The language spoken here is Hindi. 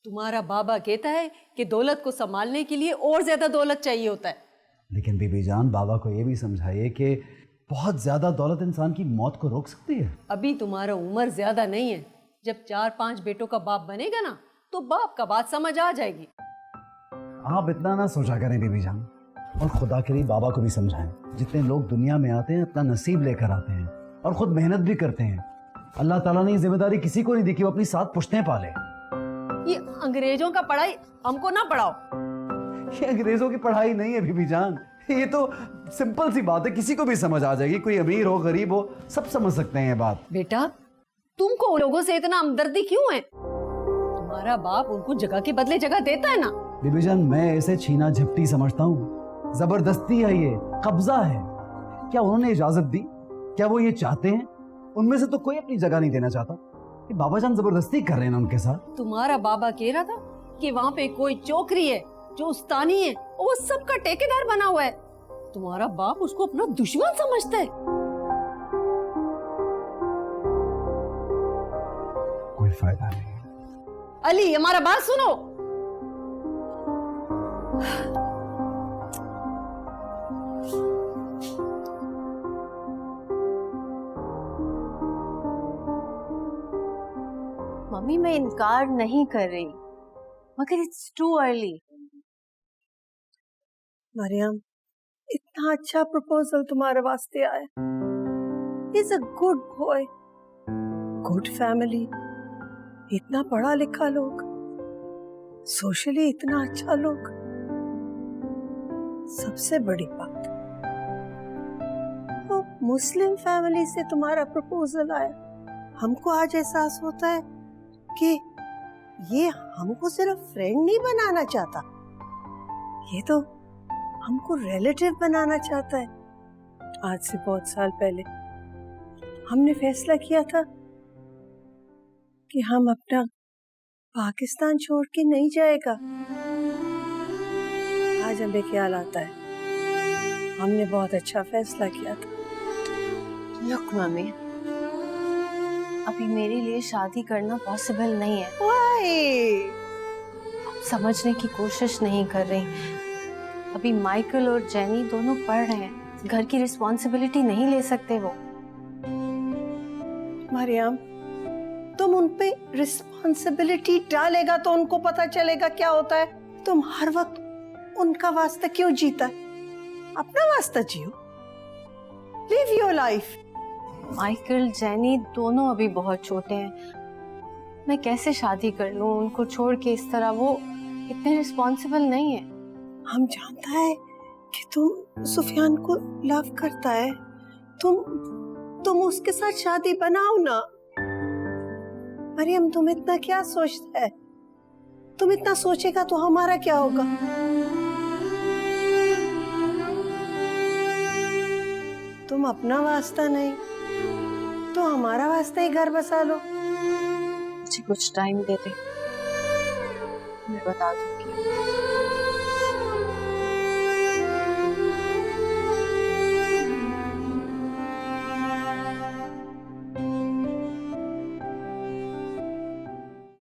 तुम्हारा बाबा कहता है कि दौलत को संभालने के लिए और ज्यादा दौलत चाहिए होता है। लेकिन बीबी जान, बाबा को ये भी समझाइए कि बहुत ज्यादा दौलत इंसान की मौत को रोक सकती है। अभी तुम्हारा उम्र ज्यादा नहीं है, जब 4-5 बेटों का बाप बनेगा ना तो बाप का बात समझ आ जाएगी। आप इतना ना सोचा करें बीबी जान, और खुदा के लिए बाबा को भी समझाएं। जितने लोग दुनिया में आते हैं अपना नसीब लेकर आते हैं और खुद मेहनत भी करते हैं। अल्लाह ताला ने ये जिम्मेदारी किसी को नहीं दी कि वो अपनी 7 पुश्तें पाले। ये अंग्रेजों का पढ़ाई हमको ना पढ़ाओ। ये अंग्रेजों की पढ़ाई नहीं है बीबी जान, ये तो सिंपल सी बात है, किसी को भी समझ आ जाएगी। कोई अमीर हो गरीब हो सब समझ सकते हैं ये बात। बेटा तुमको लोगों से इतना हमदर्दी क्यों है? तुम्हारा बाप उनको जगह के बदले जगह देता है ना। बीबी जान, मैं इसे छीना झपटी समझता हूँ, जबरदस्ती है, ये कब्जा है। क्या उन्होंने इजाजत दी? क्या वो ये चाहते हैं? उनमें से तो कोई अपनी जगह नहीं देना चाहता। कि बाबा जान जबरदस्ती कर रहे हैं ना उनके साथ। तुम्हारा बाबा कह रहा था कि वहाँ पे कोई चौकरी है जो उस्तानी है और वो सबका ठेकेदार बना हुआ है। तुम्हारा बाप उसको अपना दुश्मन समझता है। कोई फायदा नहीं। अली हमारा बात सुनो। मम्मी मैं इनकार नहीं कर रही, मगर इट्स टू अर्ली। मरियम, इतना अच्छा प्रपोजल तुम्हारे वास्ते आया। Is a good boy, good family, इतना पढ़ा लिखा लोग, सोशली इतना अच्छा लोग। सबसे बड़ी बात, वो मुस्लिम फैमिली से तुम्हारा प्रपोजल आया। हमको आज एहसास होता है कि ये हमको सिर्फ फ्रेंड नहीं बनाना चाहता, ये तो हमको रिलेटिव बनाना चाहता है। आज से बहुत साल पहले हमने फैसला किया था कि हम अपना पाकिस्तान छोड़ के नहीं जाएगा। आज हमें ख्याल आता है हमने बहुत अच्छा फैसला किया था। लुक मम्मी, अभी मेरे लिए शादी करना पॉसिबल नहीं है। Why? आप समझने की कोशिश नहीं कर रही। अभी माइकल और जेनी दोनों पढ़ रहे हैं, घर की रिस्पॉन्सिबिलिटी नहीं ले सकते वो। मरियम, तुम उन पे रिस्पॉन्सिबिलिटी डालेगा तो उनको पता चलेगा क्या होता है। तुम हर वक्त उनका वास्ता क्यों जीता है? अपना वास्ता जियो, live your life. Michael Jenny दोनों अभी बहुत छोटे हैं, मैं कैसे शादी कर लूं उनको छोड़ के इस तरह? वो इतने रिस्पॉन्सिबल नहीं है। हम जानता है कि तुम सुफियान को लव करता है, तुम उसके साथ शादी बनाओ ना। मरियम, तुम इतना क्या सोचता है? तुम इतना सोचेगा तो हमारा क्या होगा? तुम अपना वास्ता नहीं तो हमारा वास्ता ही घर बसा लो। मुझे कुछ टाइम दे दे, मैं बता दूंगी।